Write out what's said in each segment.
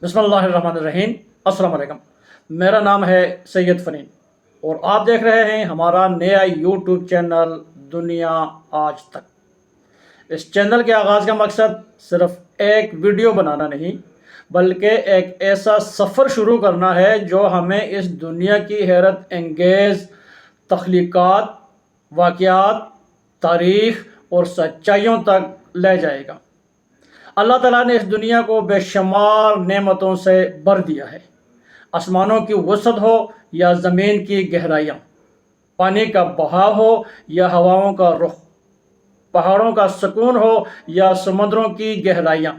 बिस्मिल्लाहिर्रहमानिर्रहीम। अस्सलाम वालेकुम। मेरा नाम है सैयद फ़रीन और आप देख रहे हैं हमारा नया यूट्यूब चैनल दुनिया आज तक। इस चैनल के आगाज़ का मकसद सिर्फ एक वीडियो बनाना नहीं बल्कि एक ऐसा सफ़र शुरू करना है जो हमें इस दुनिया की हैरत अंगेज़ तख्लीक़ात, वाक़यात, तारीख़ और सच्चाइयों तक ले जाएगा। अल्लाह ताला ने इस दुनिया को बेशुमार नेमतों से भर दिया है। आसमानों की वसअत हो या ज़मीन की गहराइयाँ, पानी का बहाव हो या हवाओं का रुख, पहाड़ों का सुकून हो या समुद्रों की गहराइयाँ,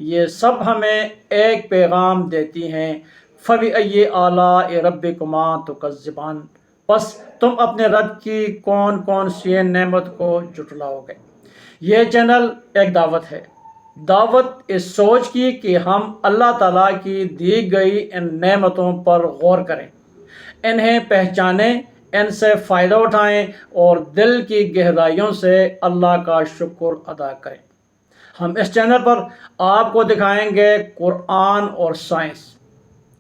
ये सब हमें एक पैगाम देती हैं। फ़बिअय्यि आलाइ रब्बिकुमा तुकज़्ज़िबान, बस तुम अपने रब की कौन कौन सी नेमत को जुटलाओगे। ये चैनल एक दावत है, दावत इस सोच की कि हम अल्लाह ताला की दी गई इन नेमतों पर गौर करें, इन्हें पहचानें, इनसे फ़ायदा उठाएं और दिल की गहराइयों से अल्लाह का शुक्र अदा करें। हम इस चैनल पर आपको दिखाएंगे कुरान और साइंस,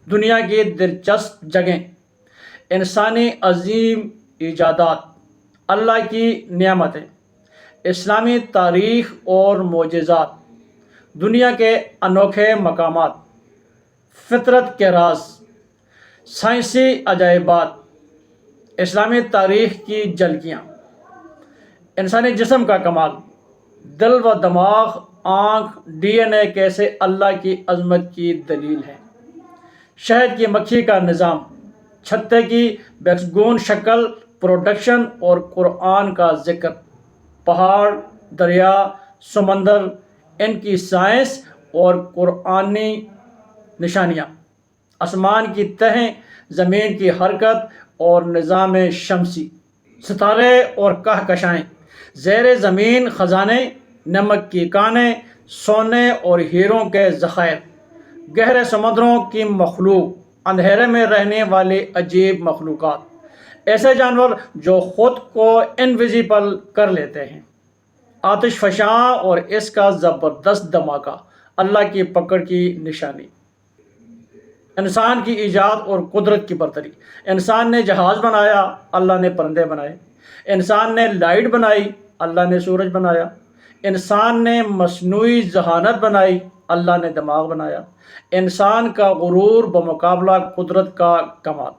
दुनिया की दिलचस्प जगहें, इंसानी अजीम ईजादात, अल्लाह की नियामतें, इस्लामी तारीख़ और मोजज़ात, दुनिया के अनोखे मकामात, फितरत के राज, साइंसी अजायबात, इस्लामी तारीख़ की झलकियाँ, इंसानी जिस्म का कमाल, दिल व दिमाग, आँख, DNA कैसे अल्लाह की अज़मत की दलील है, शहद की मक्खी का निज़ाम, छत्ते की बेगुन शक्ल, प्रोडक्शन और कुरान का ज़िक्र, पहाड़, दरिया, समंदर, इनकी साइंस और कुरानी निशानियाँ, आसमान की तहें, ज़मीन की हरकत और निज़ाम शमसी, सितारे और कहकशाएँ, ज़ेर ज़मीन ख़जाने, नमक की कानें, सोने और हीरों के ज़ख़ायर, गहरे समुद्रों की मखलूक, अंधेरे में रहने वाले अजीब मखलूक़ात, ऐसे जानवर जो ख़ुद को इनविजिबल कर लेते हैं, आतिश फशां और इसका ज़बरदस्त धमाका, अल्लाह की पकड़ की निशानी, इंसान की ईजाद और कुदरत की बरतरी। इंसान ने जहाज़ बनाया, अल्लाह ने परिंदे बनाए। इंसान ने लाइट बनाई, अल्लाह ने सूरज बनाया। इंसान ने मसनूई जहानत बनाई, अल्लाह ने दिमाग बनाया। इंसान का गुरूर बमुकाबला कुदरत का कमाल।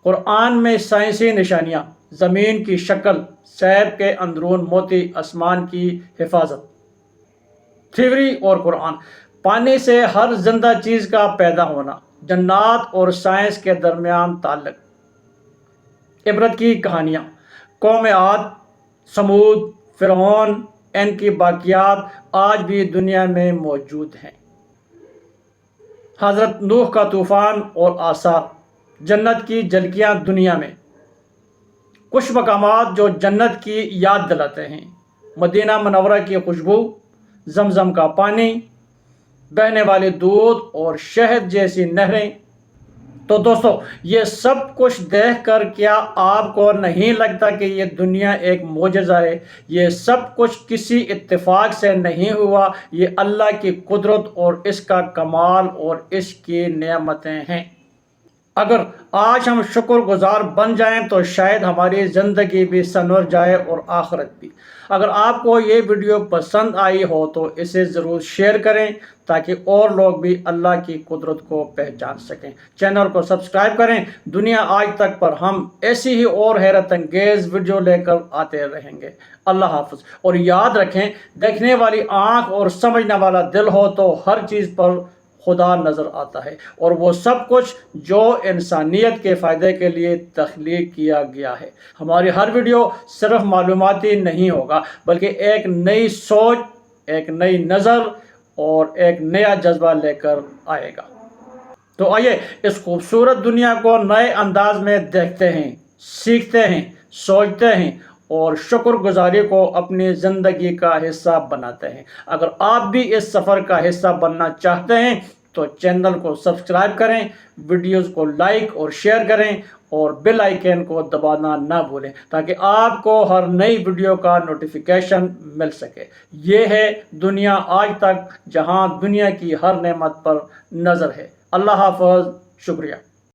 कुरान में साइंसी निशानियाँ, ज़मीन की शक्ल, सैब के अंदरून मोती, आसमान की हिफाजत, थिवरी और कुरान, पानी से हर जिंदा चीज़ का पैदा होना, जन्नात और साइंस के दरमियान ताल्लुक, इबरत की कहानियाँ, कौम आद, समूद, फ़िरऔन, इनकी बाक़ियात आज भी दुनिया में मौजूद हैं। हज़रत नूह का तूफ़ान और आसार, जन्नत की झलकियाँ दुनिया में, कुछ मकामात जो जन्नत की याद दिलाते हैं, मदीना मुनव्वरा की खुशबू, जमजम का पानी, बहने वाले दूध और शहद जैसी नहरें। तो दोस्तों, ये सब कुछ देखकर क्या आपको नहीं लगता कि ये दुनिया एक मोजज़ा है? ये सब कुछ किसी इत्तेफाक से नहीं हुआ, ये अल्लाह की कुदरत और इसका कमाल और इसकी नेमतें हैं। अगर आज हम शुक्रगुजार बन जाएं तो शायद हमारी ज़िंदगी भी संवर जाए और आखिरत भी। अगर आपको ये वीडियो पसंद आई हो तो इसे ज़रूर शेयर करें ताकि और लोग भी अल्लाह की कुदरत को पहचान सकें। चैनल को सब्सक्राइब करें। दुनिया आज तक पर हम ऐसी ही और हैरत अंगेज़ वीडियो लेकर आते रहेंगे। अल्लाह हाफ़िज़। और याद रखें, देखने वाली आँख और समझने वाला दिल हो तो हर चीज़ पर खुदा नज़र आता है, और वो सब कुछ जो इंसानियत के फ़ायदे के लिए तख्लीक किया गया है। हमारी हर वीडियो सिर्फ मालूमाती नहीं होगा बल्कि एक नई सोच, एक नई नज़र और एक नया जज्बा लेकर आएगा। तो आइए इस खूबसूरत दुनिया को नए अंदाज में देखते हैं, सीखते हैं, सोचते हैं और शुक्रगुजारी को अपनी ज़िंदगी का हिस्सा बनाते हैं। अगर आप भी इस सफ़र का हिस्सा बनना चाहते हैं تو چینل کو سبسکرائب کریں، ویڈیوز کو لائک اور شیئر کریں اور بیل آئیکن کو دبانا نہ بھولیں تاکہ آپ کو ہر نئی ویڈیو کا نوٹیفیکیشن مل سکے۔ یہ ہے دنیا آج تک، جہاں دنیا کی ہر نعمت پر نظر ہے۔ اللہ حافظ، شکریہ۔